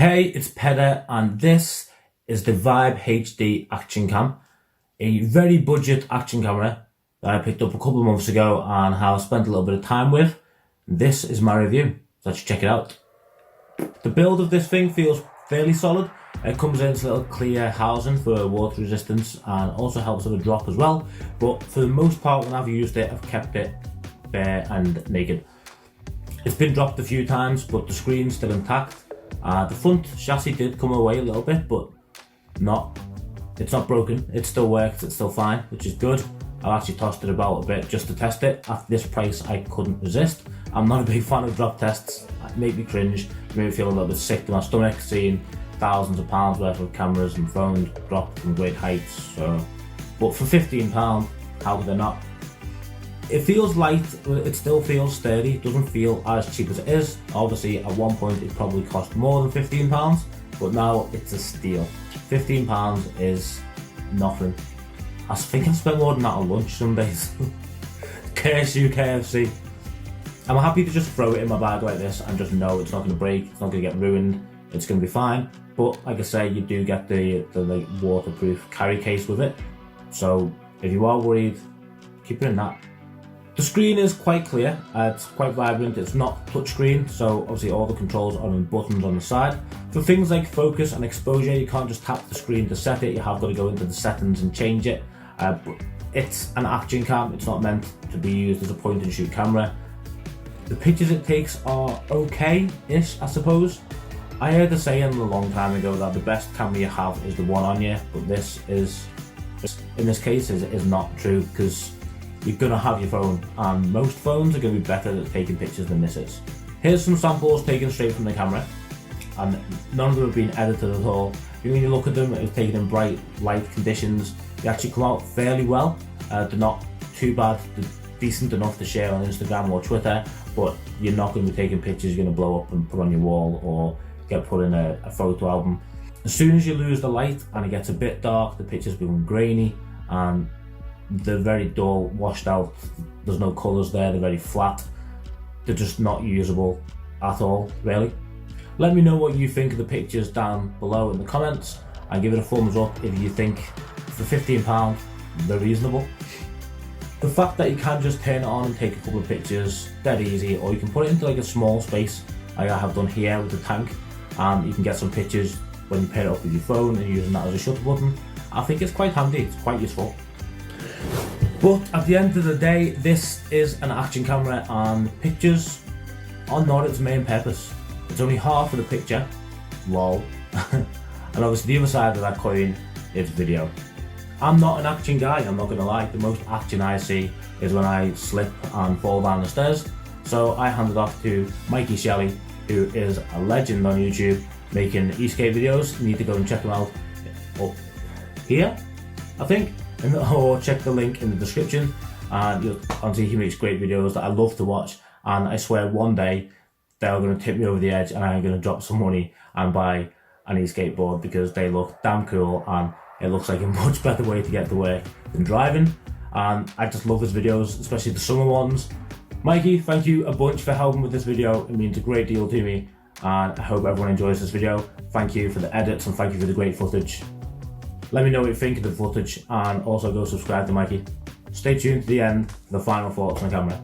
Hey, it's Pedder, and this is the Vibe HD Action Cam, a very budget action camera that I picked up a couple of months ago and have spent a little bit of time with. This is my review, so let's check it out. The build of this thing feels fairly solid. It comes in this little clear housing for water resistance and also helps with a drop as well, but for the most part when I've used it, I've kept it bare and naked. It's been dropped a few times, but the screen's still intact. The front chassis did come away a little bit, but it's not broken. It still works, it's still fine, which is good. I actually tossed it about a bit just to test it. At this price, I couldn't resist. I'm not a big fan of drop tests. It made me cringe, it made me feel a little bit sick to my stomach, seeing thousands of pounds worth of cameras and phones drop from great heights. But for £15, how could they not? It feels light, but it still feels sturdy. It doesn't feel as cheap as it is. Obviously, at one point it probably cost more than £15, but now it's a steal. £15 is nothing. I think I've spent more than that on lunch some days. Curse you, KFC. I'm happy to just throw it in my bag like this and just know it's not going to break, it's not going to get ruined, it's going to be fine. But like I say, you do get the like waterproof carry case with it. So if you are worried, keep it in that. The screen is quite clear, it's quite vibrant, it's not touchscreen, so obviously all the controls are on buttons on the side. For things like focus and exposure, you can't just tap the screen to set it, you have got to go into the settings and change it. But it's an action cam, it's not meant to be used as a point and shoot camera. The pictures it takes are okay-ish, I suppose. I heard a saying a long time ago that the best camera you have is the one on you, but in this case is not true, because you're going to have your phone, and most phones are going to be better at taking pictures than this is. Here's some samples taken straight from the camera, and none of them have been edited at all. When you look at them, it's taken in bright light conditions. They actually come out fairly well. They're not too bad, they're decent enough to share on Instagram or Twitter, but you're not going to be taking pictures you're going to blow up and put on your wall or get put in a photo album. As soon as you lose the light and it gets a bit dark, the pictures become grainy and they're very dull, washed out, there's no colours there, they're very flat. They're just not usable at all, really. Let me know what you think of the pictures down below in the comments, and give it a thumbs up if you think for £15 they're reasonable. The fact that you can just turn it on and take a couple of pictures, dead easy, or you can put it into like a small space like I have done here with the tank, and you can get some pictures when you pair it up with your phone and using that as a shutter button. I think it's quite handy, it's quite useful. But at the end of the day, this is an action camera and pictures are not its main purpose. It's only half of the picture, lol. And obviously the other side of that coin is video. I'm not an action guy, I'm not gonna lie. The most action I see is when I slip and fall down the stairs. So I hand it off to Mikey Shelley, who is a legend on YouTube making e-skate videos. You need to go and check him out up here, I think. Or check the link in the description, and honestly he makes great videos that I love to watch, and I swear one day they're going to tip me over the edge and I'm going to drop some money and buy an e-skateboard, because they look damn cool and it looks like a much better way to get to work than driving, and I just love his videos, especially the summer ones. Mikey, thank you a bunch for helping with this video, it means a great deal to me, and I hope everyone enjoys this video. Thank you for the edits and thank you for the great footage. Let me know what you think of the footage, and also go subscribe to Mikey. Stay tuned to the end for the final thoughts on the camera.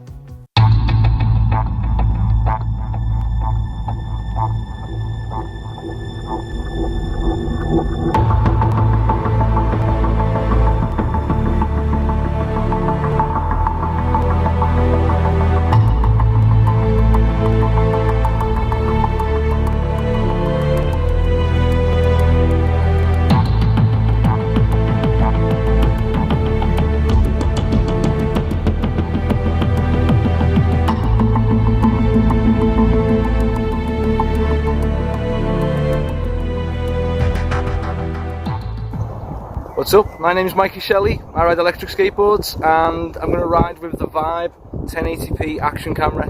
What's up? My name is Mikey Shelley, I ride electric skateboards, and I'm going to ride with the Vibe 1080p action camera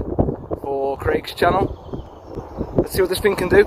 for Craig's channel. Let's see what this thing can do.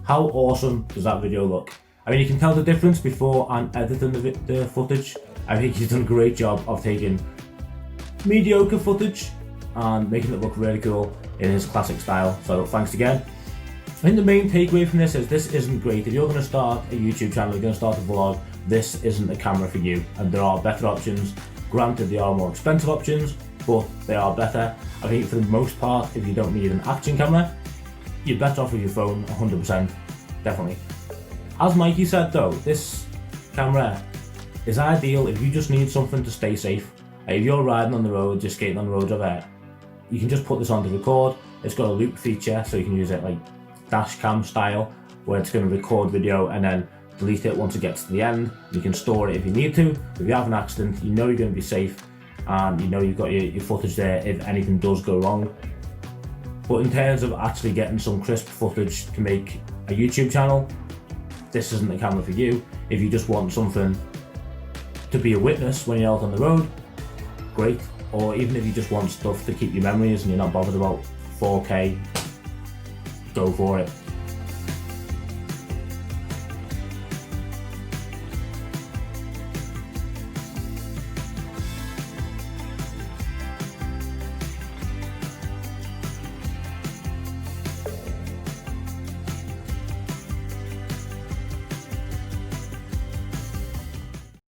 How awesome does that video look? I mean, you can tell the difference before and editing the footage. I think he's done a great job of taking mediocre footage and making it look really cool in his classic style. So thanks again. I think the main takeaway from this isn't great. If you're going to start a YouTube channel, you're going to start a vlog, this isn't a camera for you. And there are better options. Granted, they are more expensive options, but they are better. I think for the most part, if you don't need an action camera, you're better off with your phone, 100%, definitely. As Mikey said though, this camera is ideal if you just need something to stay safe. If you're riding on the road, just skating on the road over, you can just put this on to record. It's got a loop feature, so you can use it like dash cam style, where it's going to record video and then delete it once it gets to the end. You can store it if you need to. If you have an accident, you know you're going to be safe, and you know you've got your footage there if anything does go wrong. But in terms of actually getting some crisp footage to make a YouTube channel, this isn't the camera for you. If you just want something to be a witness when you're out on the road, great. Or even if you just want stuff to keep your memories and you're not bothered about 4K, go for it.